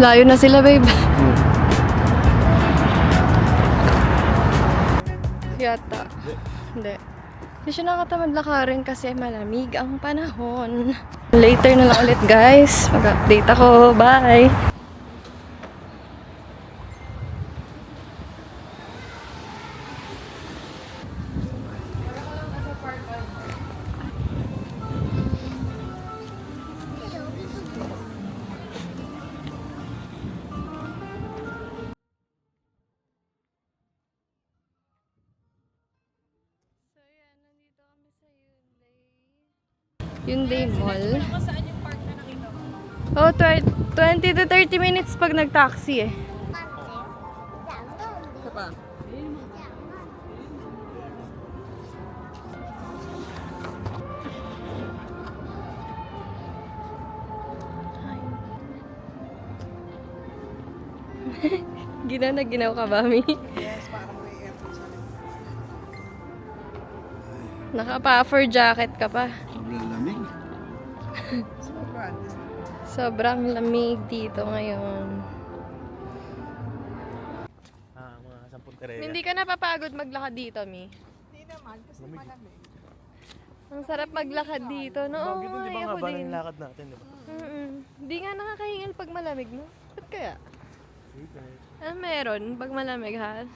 Layo na sila, babe. Yata. Hindi. Hindi siya nakatamad lakarin kasi malamig ang panahon. Later na lang ulit, guys. Mag-update ako. Bye! Hyundai Mall. Saan yung park na nakita mo? Oh, 20 to 30 minutes pag nag-taxi eh. Isa pa. Ginaw ka ba, Mi? Yes, parang may aircon sa likod. Naka-puffer jacket ka pa. Sobrang lamig. Sobrang. Sobrang lamig dito ngayon. Mga 10 karera. Hindi ka napapagod maglakad dito, Mi? Hindi naman, kasi malamig. Ang sarap maglakad dito, no? Oo, Bakit hindi ba ay, nga ako ba din. ng lakad natin, di ba? Hindi nga nakakahingal pag malamig, no? Ba't kaya? Ano meron pag malamig, ha?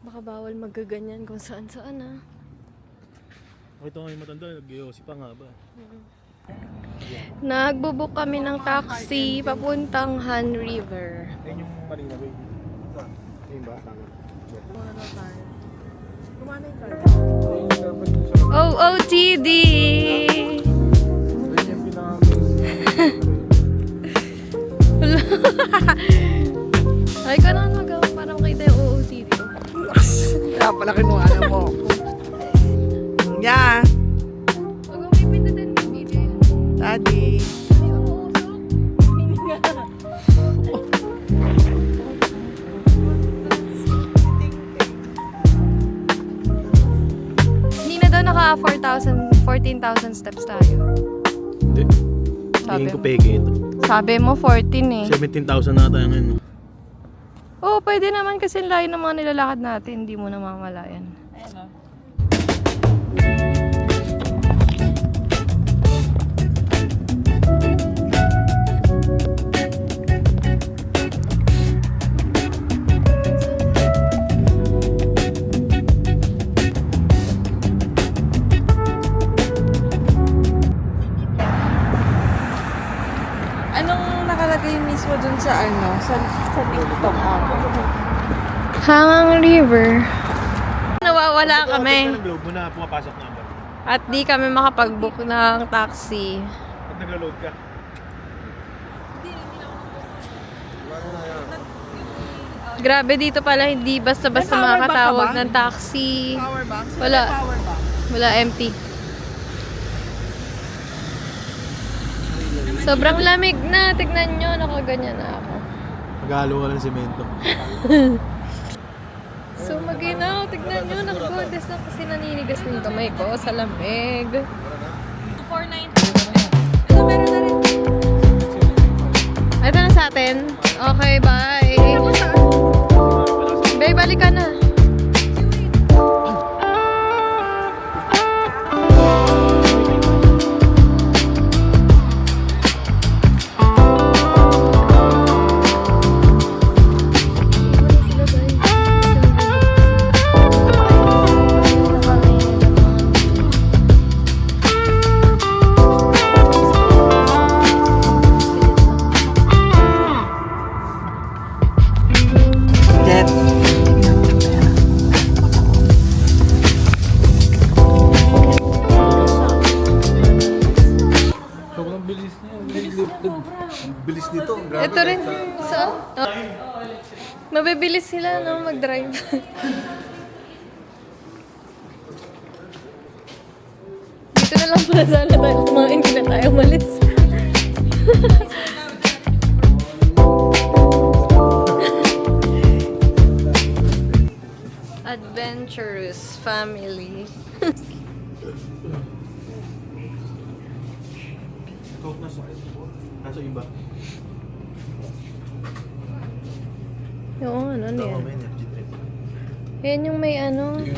Baka bawal magaganyan kung saan-saan, ha? Ito nga yung matanda, nag-iossi pa nga ba? Nagbubuk kami ng taxi papuntang Han River. Ayun yung Marina Bay. Saan? Ayun ba? Kumana na tayo. Kumana yung card. OOTD! Ayun yung Ay, ka na magawa para makita yung OOTD ko. Kaya pala kinuha mo. Yeah, Huwag mo pipindutin yung video yan. daddy. Ay, umuusok. Hindi nga. Hindi na daw naka 14,000 steps tayo. Hindi. Sabi Tingin ko mo. peke ito. Sabi mo 14 eh. 17,000 na tayo ngayon. no? Oo, pwede naman kasi layo ng mga nilalakad natin. Hindi mo namamalayan. Ayan o. Anong nakalagay mismo dun sa ano? Sa TikTok ako? Hangang River. Nawawala kami. Pag nag-load mo na, pumapasok na ba? At di kami makapag-book ng taxi. Pag nag-load ka. Grabe dito pala, hindi basta-basta May power bank ka makakatawag ba? ng taxi. Power bank? Wala. Power bank. Wala, empty. Sobrang lamig na. Tignan nyo, nakaganyan na ako. Maghalo ka ng semento. So, maginaw. Tignan nyo, nakagodes na kasi naninigas ng kamay ko sa lamig. 490. Ito, meron na rin. Ito na sa atin. Okay, bye. Babe, balik ka na. Jet. Sobrang bilis niya. Ang bilis nito. Ito rin. So, mabibilis sila, no, mag-drive. Dito na lang pala sana tayo kumain, hindi na tayo malis. Adventurous family. Coke nasa iba. Yung ano Ito yan. may energy drink. Yan yung may ano, Hindi,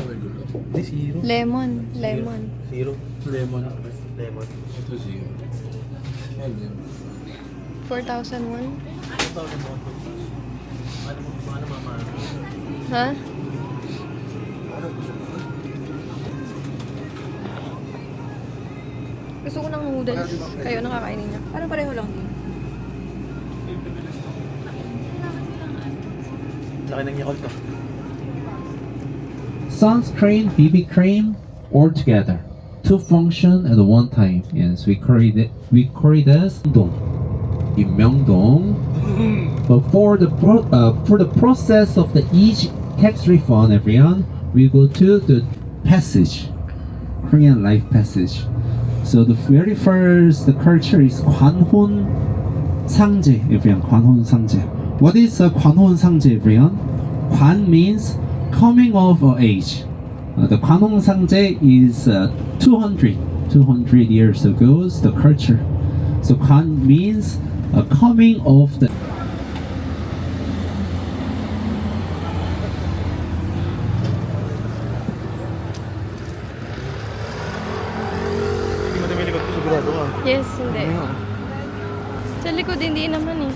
zero. lemon. Lemon. Zero. Lemon. Lemon. ito zero. Ayun. 4,001. 2,000 mo. Paano mama? Ha? Gusto ko ng noodles. Kayo nakakainin niya. Parang pareho lang din. Laki ng Yakult ka. Sunscreen, BB cream, all together. To function at one time. Yes, we call it as Myeongdong. In Myeongdong. But for the process of the each tax refund, everyone, we go to the passage, Korean life passage. So the very first the culture is Kwanhon Sangje, everyone. Kwanhon Sangje. What is Kwanhon Sangje, everyone? Kwan means coming of age. The Kwanhon Sangje is 200 years ago, the culture. So Kwan means coming of the. Hindi mo dami likod ko, sigurado ka. Yes, hindi. Sa likod, hindi naman eh.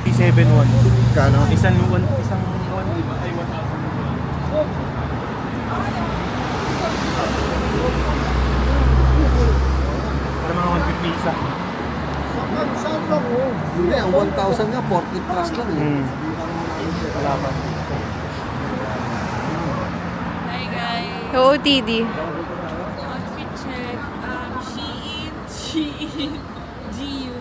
P71. Kano? Isang 1, di ba? Ay, 1,000. Para mga 150 isa. Saan lang oh? Hindi, ang 1,000 nga, 40 plus lang eh. Wala pa. Hi guys. OOTD. Outfit check. Shein. GU.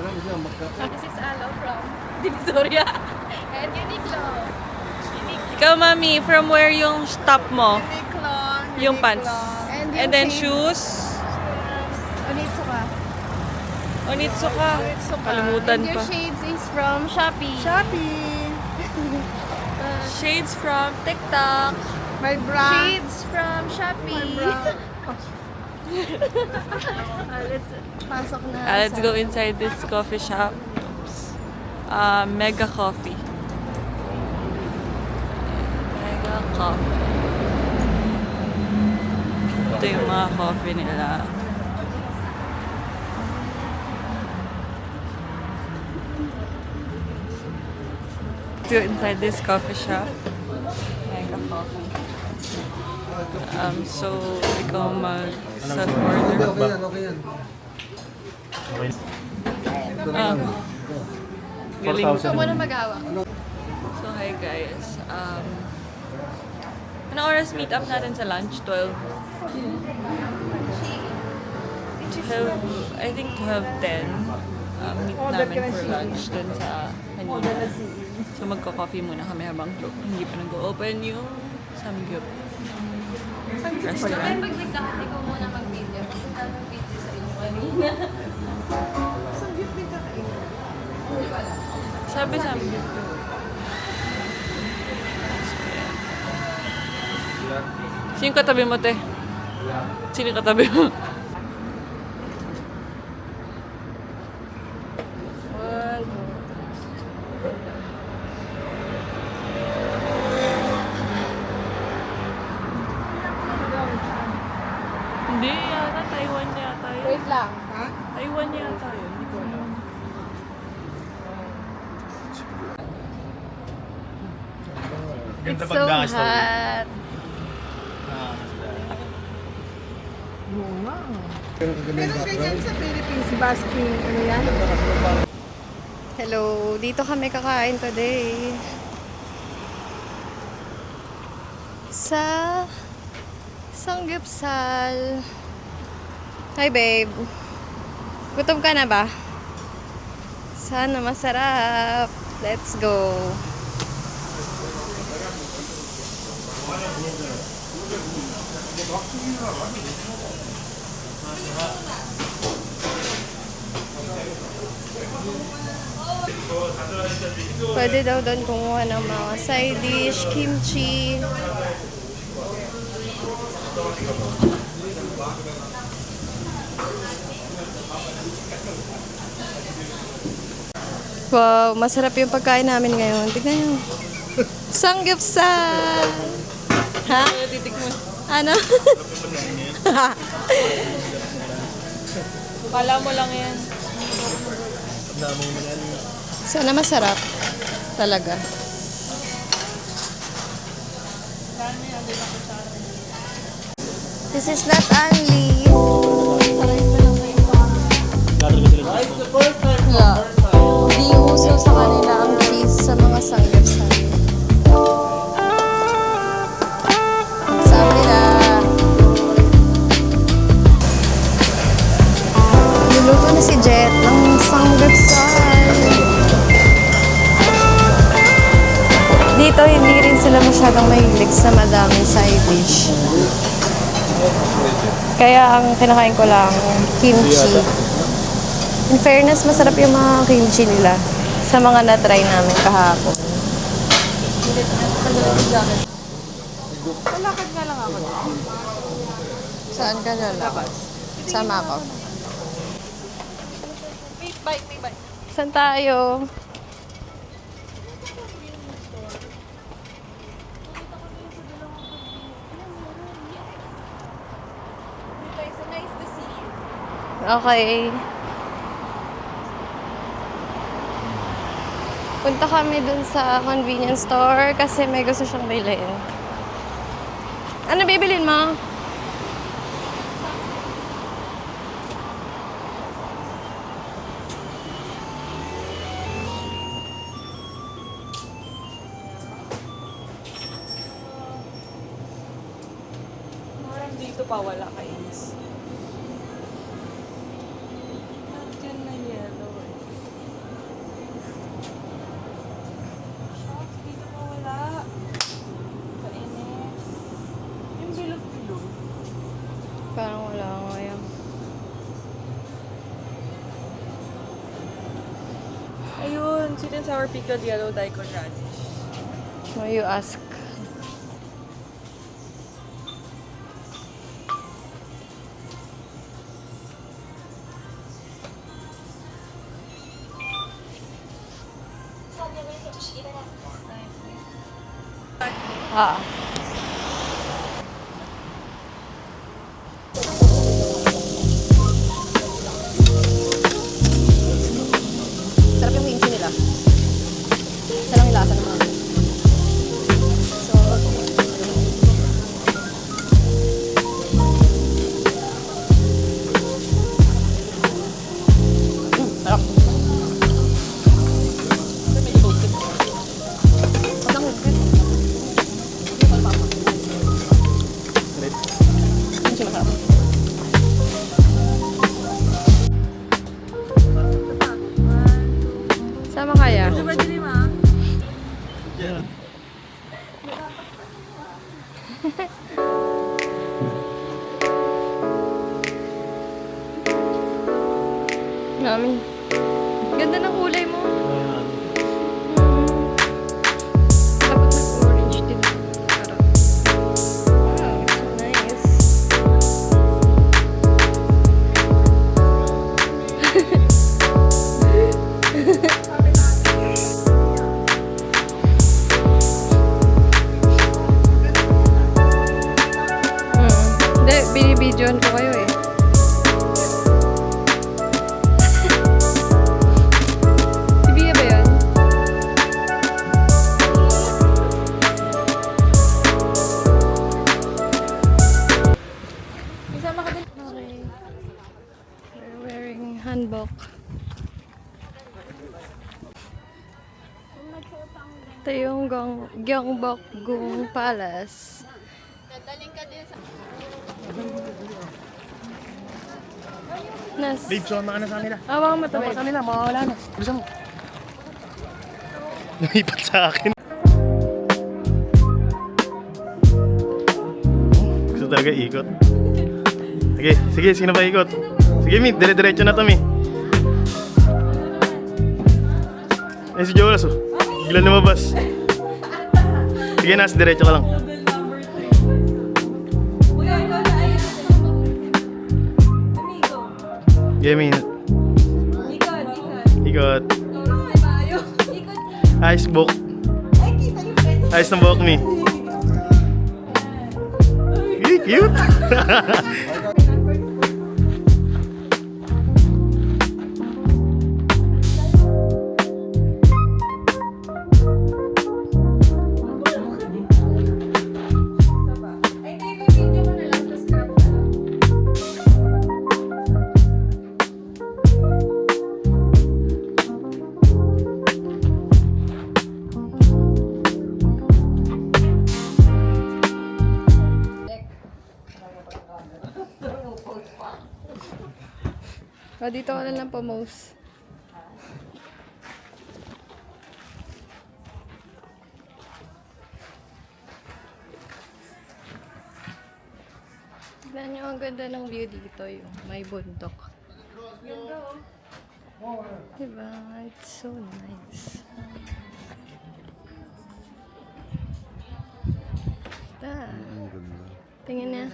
This is Alo from Divisoria. And Uniqlo. Ikaw, Mami, from where yung stop mo? Yung pants. And then shoes? Onitsuka. Kalimutan And pa. your shades is from Shopee. Shades from TikTok. My bra. Shades from Shopee. Let's pasok na. Let's go inside this coffee shop. Mega Coffee. Mega Coffee. Ito yung mga coffee nila. Let's go inside this coffee shop. Mega Coffee. So, ikaw mag-self-order. Okay yan, okay yan. Okay. Galing. 4,000. Gusto mo na mag-hawak. So, hi guys. Anong oras meet up natin sa lunch? 12? I think 12:10. Meet namin for lunch dun sa kanina. So, magko-coffee muna kami habang hindi pa nag-open yung Samgyup restaurant. Pag nagkakati ko muna mag-video. Kasi daming video sa inyo kanina. Sabi Samgyup. Sino yung katabi mo, te? Sino yung katabi mo? Hindi yata, Taiwan yata yun. Wait lang. Taiwan yata yun. Hindi ko alam. Ganda It's pag so nakasta. hot. Meron ganyan sa Philippines, basking, ano yan? Hello, dito kami kakain today. Sa Samgyupsal. Hi babe. Gutom ka na ba? Sana masarap. Let's go. Pwede daw doon kumuha ng mga side dish, kimchi. Wow, masarap yung pagkain namin ngayon. Tignan nyo. Samgyeopsal! Ha? Titikman. Ano? Kala mo lang yan. Sana masarap. Talaga. This is not only. Yeah. Di uso sa kanila ang cheese sa mga samgyeopsal. Sabi na. Niluto na si Jet ng samgyeopsal. Dito, hindi rin sila masyadong mahilig sa madaming side dish. Kaya ang kinakain ko lang, kimchi. In fairness, masarap yung mga kimchi nila sa mga na-try namin kahapon. Malakad nga lang ako. Saan ka lalabas? Sama ako. May bike, may bike. Saan tayo? It's nice to see you. Okay. Punta kami dun sa convenience store kasi may gusto siyang bilhin. Ano bibilin mo? Parang dito pa wala kainis. Nandiyan na yellow eh. Shucks, dito pa wala. Kainis. Yung bilog-bilog. Parang wala ngayon. Ayun, sweet and sour pickled yellow daikon radish. Will you ask? Ah. Sarap yung kimchi nila. Isa lang yung lasa naman. So, sarap. Wag lang higpit. Kimchi masarap. Sama kaya? Diba din ma? Mami. Ganda ng kulay mo. Dapat nag-orange din. Parang. Wow, it's so nice. Hindi, binibidyoan ko kayo eh. Si Bia ba yun? Isama ka din. Okay. We're wearing hanbok. Ito yung Gyeongbokgung Palace. Nas. Babe, so mga na sa kanila. Awang mo to, babe. Sa kanila, mawawala na. Bisa mo. Lumipat sa akin. Gusto talaga ikot. Sige, sige, sino ba ikot? Sige, Mi, dire-diretso na to, Mi. Eh, si Jonas, oh. Bigla lumabas. Sige, Nas, diretso ka lang. Sige, Mi. Ikot. Ayos, book. Ayos ng buhok, Mi. Cute! O, dito ka na lang pumose. Tignan nyo, ang ganda ng view dito. Yung may bundok. Diba? It's so nice. Tingin niya.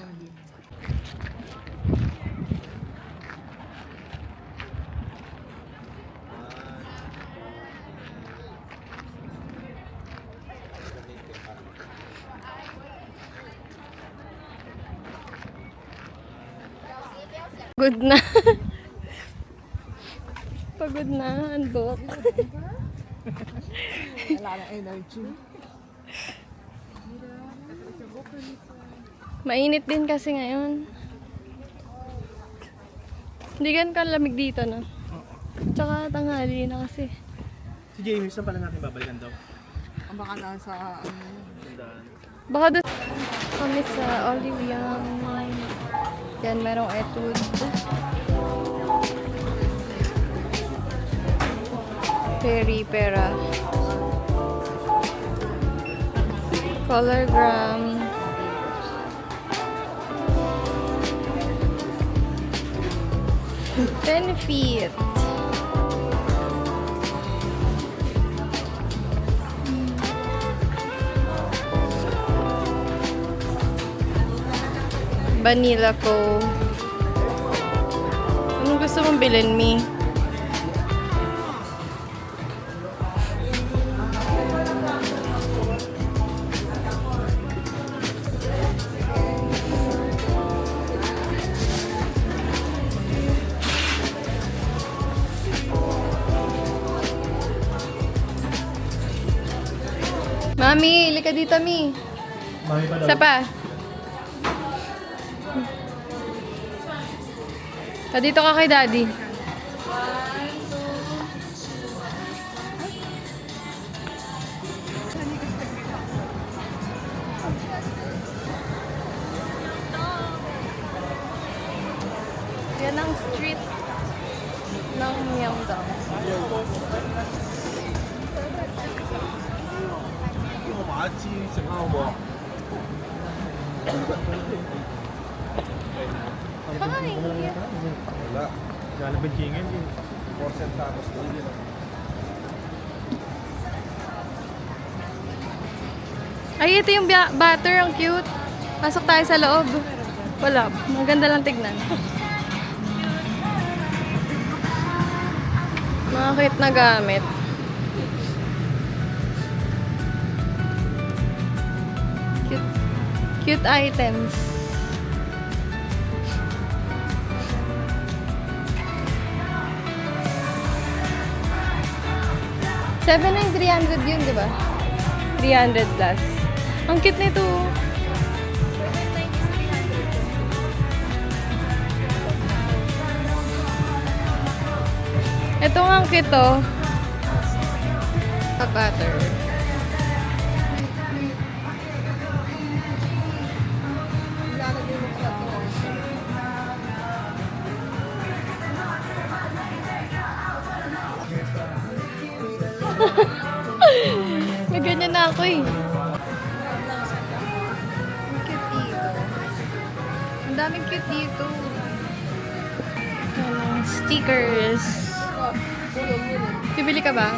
Pagod na. Pagod na, andok. Wala na energy. Mainit din kasi ngayon. Hindi gan kalamig dito, no? Tsaka tanghali na kasi. Si Jamie, saan pala natin babalikan daw? Ang baka nasa Baka doon kami sa Olivian. Yan, merong etude. Pera. Colorgram. Benefit. Vanilla ko. Anong gusto mong bilhin, Mi? Mami, lika dito, Mi. Mami pa daw. Isa pa. Dito ka kay Daddy. Yan ang street ng Myeongdong. Hi! Wala. Lalabang kingin yun. 4 centavos na yun. Ay, ito yung butter. Ang cute. Pasok tayo sa loob. Wala. Maganda lang tignan. Mga cute na gamit. Cute items. $7,300 yun, di ba? 300 plus. Ang cute nito. Ito nga ang cute, oh. A butter. na ako eh. Ang cute dito. Ang daming cute dito. Stickers. Bibili ka ba?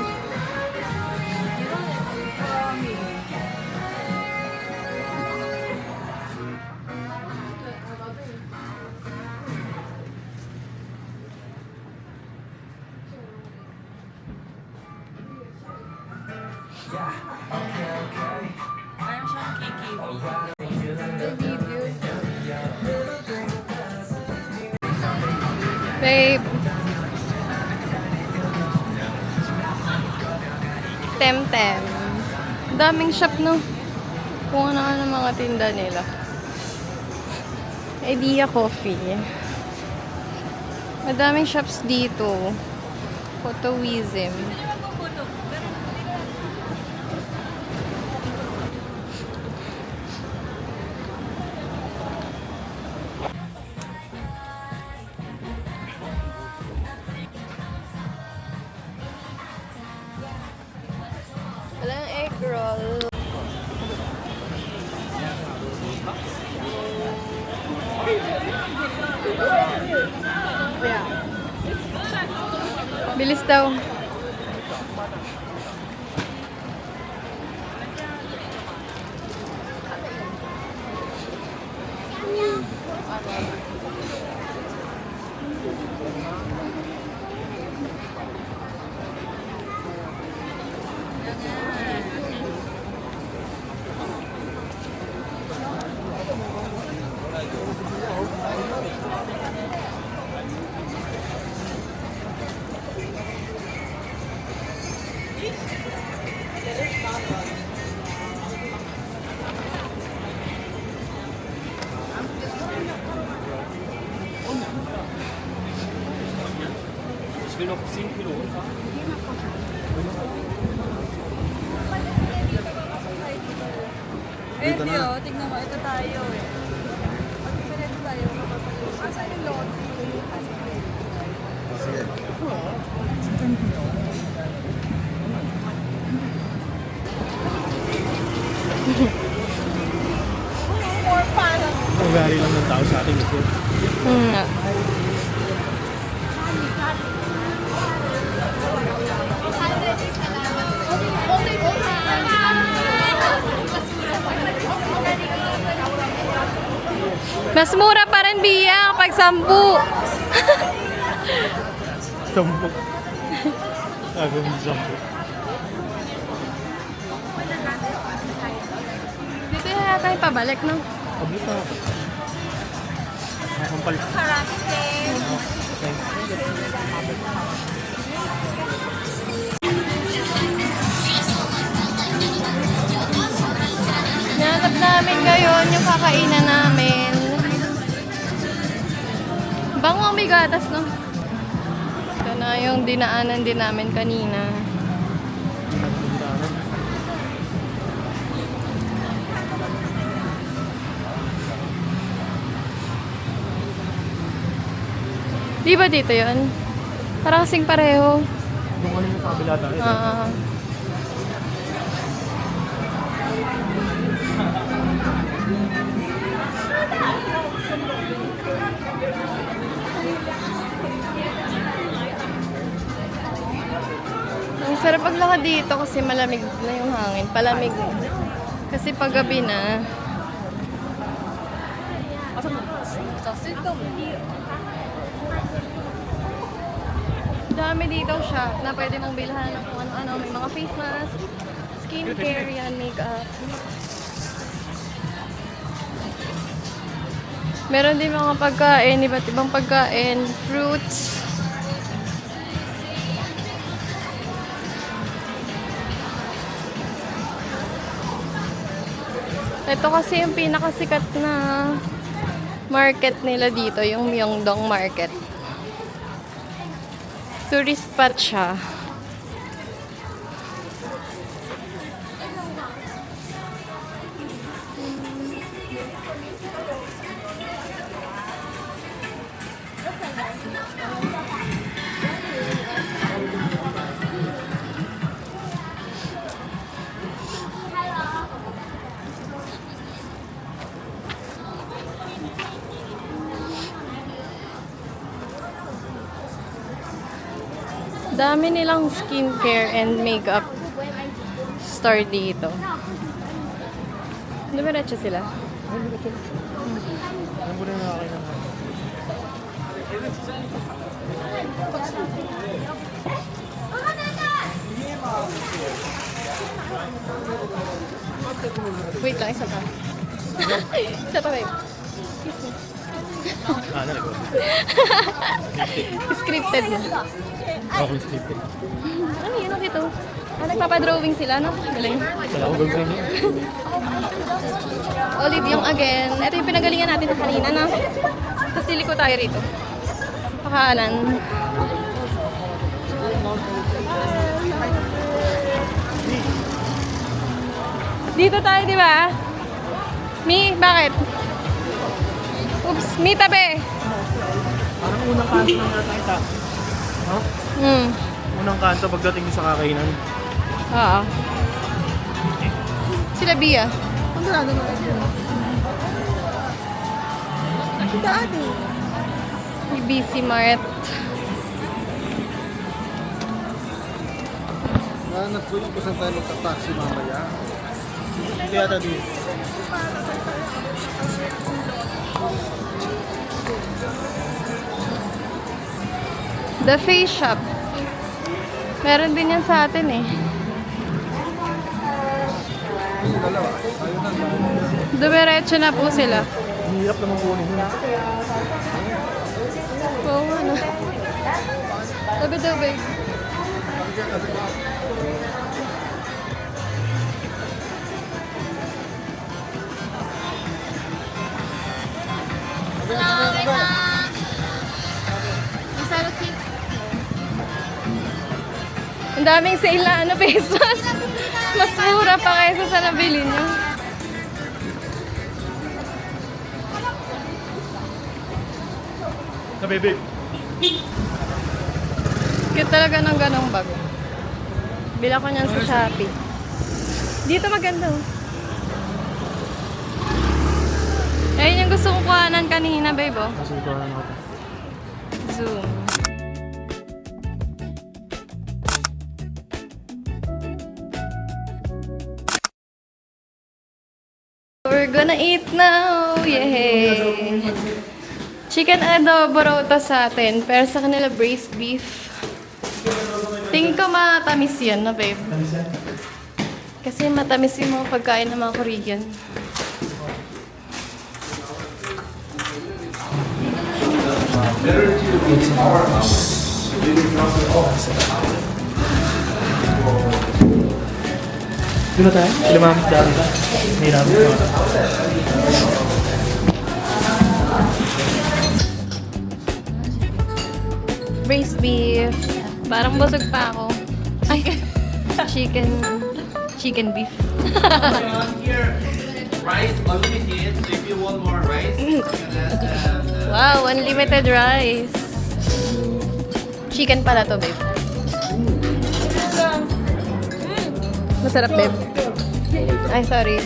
Parang siyang KKV. Babe. Temtem. Daming shop, no? Kung ano mga tinda nila. Idea Coffee. Madaming shops dito. Photowism. Walang egg roll. Bilis daw. Eh, Dio, tignan mo. Ito tayo eh. Pag-pinito tayo. Asa yung load? Sige. More fun. Ang gari lang ng tao sa atin ito. Hmm. Mas mura pa rin, Bia, kapag 10. Sampo. Gagawin sampo. Dito na yata yung pabalik, no? Pabuta. Ang palit. Nanap namin ngayon yung kakainan namin. Bango ang bigatas, no? Ito na yung dinaanan din namin kanina. Di ba dito yun? Parang kasing pareho. Kung ano yung kabila tayo. Ang sarap paglakad dito kasi malamig na yung hangin. Palamig. Kasi pag gabi na. Dami dito shop na pwede mong bilhan ng kung ano-ano. May mga face mask, skincare, yan, makeup. Meron din mga pagkain, iba't ibang pagkain, fruits. Ito kasi yung pinakasikat na market nila dito, yung Myeongdong Market. Tourist spot siya. Dami nilang skincare and makeup store dito. Dumiretso sila. Wait lang, isa pa. Isa pa, babe. Scripted na. Ako scripted. Ano yun? Ano dito? Nagpapadrawing sila, no? Galing. Wala akong girlfriend niya. Olive yung again. Ito yung pinagalingan natin kanina, no? Tapos liliko tayo rito. Pakanan. Dito tayo, di ba? Mi, bakit? Oops, Mi, tabi. Parang unang kanto lang yata kita. Ha? Unang kanto pagdating sa kakainan. Oo. Sila Bia. Yung BC Mart. Nahanap ko yung kung saan tayo magta-taxi mamaya. Hindi yata dito. The Face Shop. Meron din yan sa atin eh. Dumiretso na po sila. Hirap naman kunin yun. Oo, ano. Tabi daw, babe. Ang daming sale na ano, pesos. Mas mura pa kaysa sa nabili nyo. Sa bebe. Cute talaga ng ganong bag. Bila ko niyan sa Shopee. Dito maganda oh. Ayun yung gusto kong kuhanan kanina, babe oh. Kasi ito na ako. Zoom. We're gonna eat now! Yay! Chicken adobo raw to sa atin, pero sa kanila braised beef. Tingin ko matamis yan, no babe? Kasi matamis yung mga pagkain ng mga Korean. Doon na tayo? Sila mami dami ka? May rami ka? Braised beef. Parang busog pa ako. Ay, chicken beef. Here, rice unlimited. So if you want more rice, Wow, unlimited rice. Chicken pala to, babe. Masarap, babe. Ay, sorry.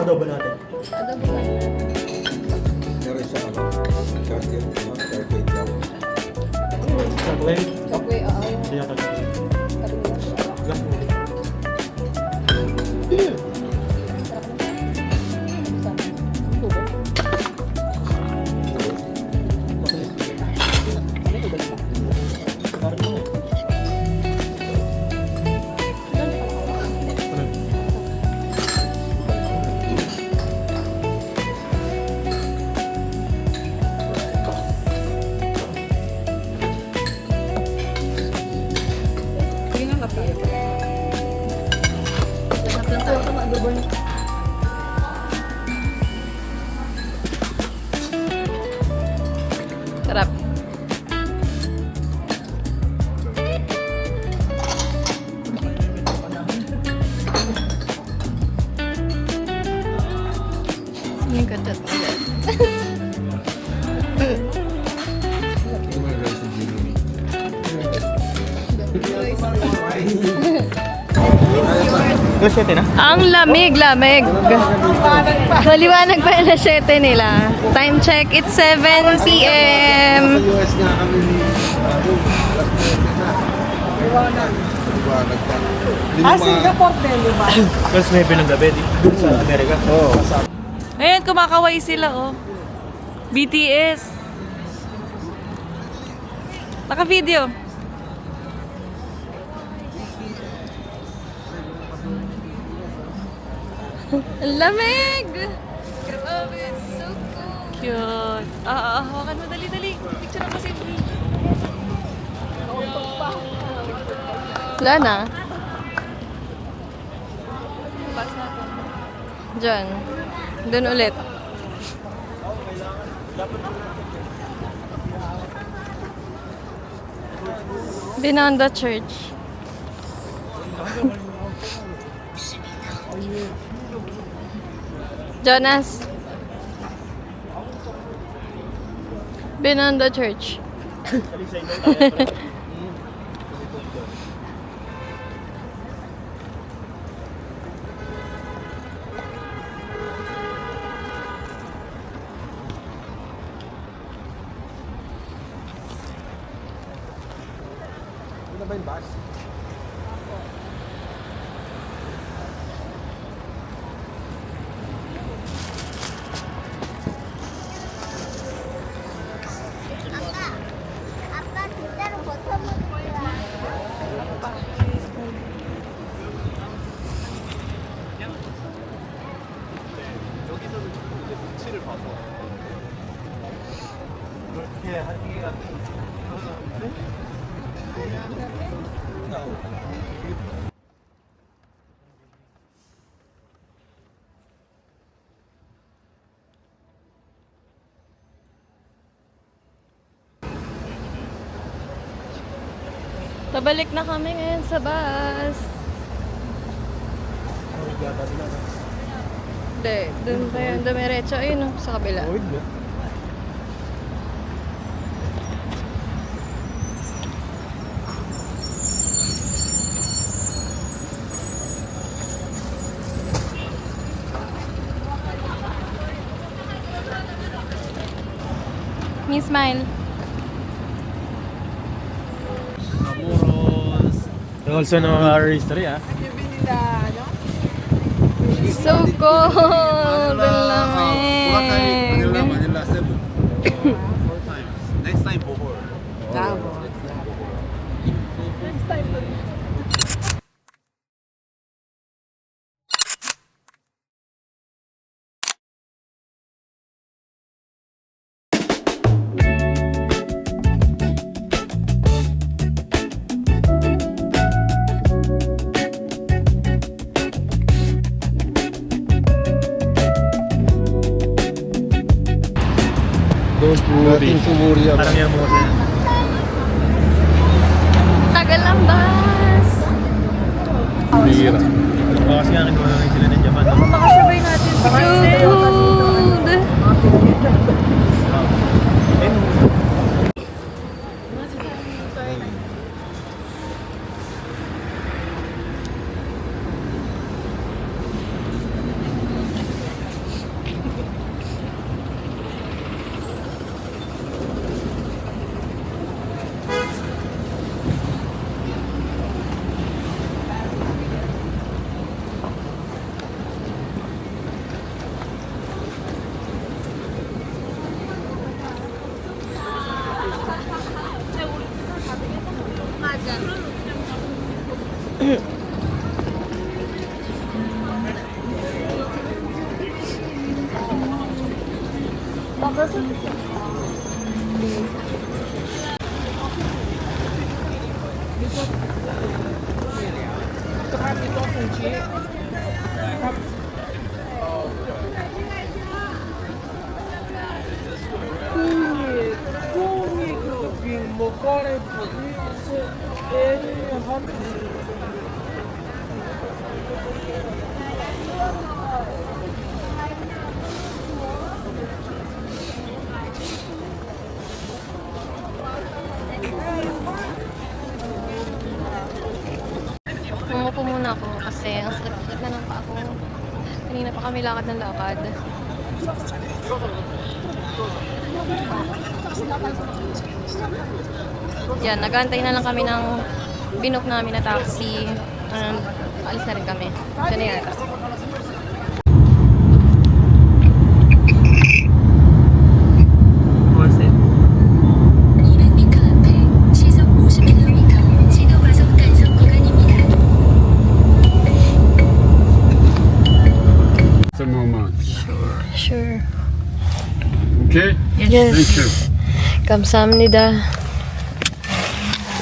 Adobo natin. Meron siya ano, turkey, no? Turkey chop. Chocolate. Hindi ako. Last mo. Sarap. Yung kadat mo yan. Yung mga rice and gini. Alas 7 na? Ang lamig. Maliwanag pa yung alas 7 nila. Time check, it's 7 p.m. Sa US nga kami ni Liwanag pa. Singapore din, di ba? Alas 9 ng gabi, dito sa Amerika. Oo. Ayan, kumakaway sila, oh. BTS. Naka-video. Ang lamig! Grabe, it's so cool. Cute. Hawakan mo. Dali. Picture ako si Brie. Wala na. Pass natin. Diyan. Doon ulit. Binanda Church. Jonas. Binanda Church. Ano ba yung bus? Pabalik na kami ngayon sa bus. Hindi, dun pa yun. Dumiretso. Ayun, sa kabila. Miss Smile. Also no our history, ah. So cold. Ang lamig. Manila 7. 4 times. Next time, Bohol. Dating sumuri ako. Parang yan mo kasi. Tagal ang bus. Bira. Kasi nga nagawa lang sila ng Japan. No? Makasabay natin. So cold. po muna ako kasi ang sakit na ng paa ko. Kanina pa kami lakad ng lakad. Yan, nag-aantay na lang kami ng binook namin na taxi. Alis na rin kami. Diyan na yata. Was it? 200m 앞에 시속 50km 신호 과속 단속 구간입니다. a moment. Sure. Okay? Yes. Thank you. 감사합니다.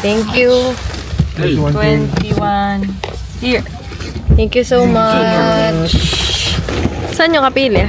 Thank you. Hey, 21. Here. Thank you so much. Saan yung kapili?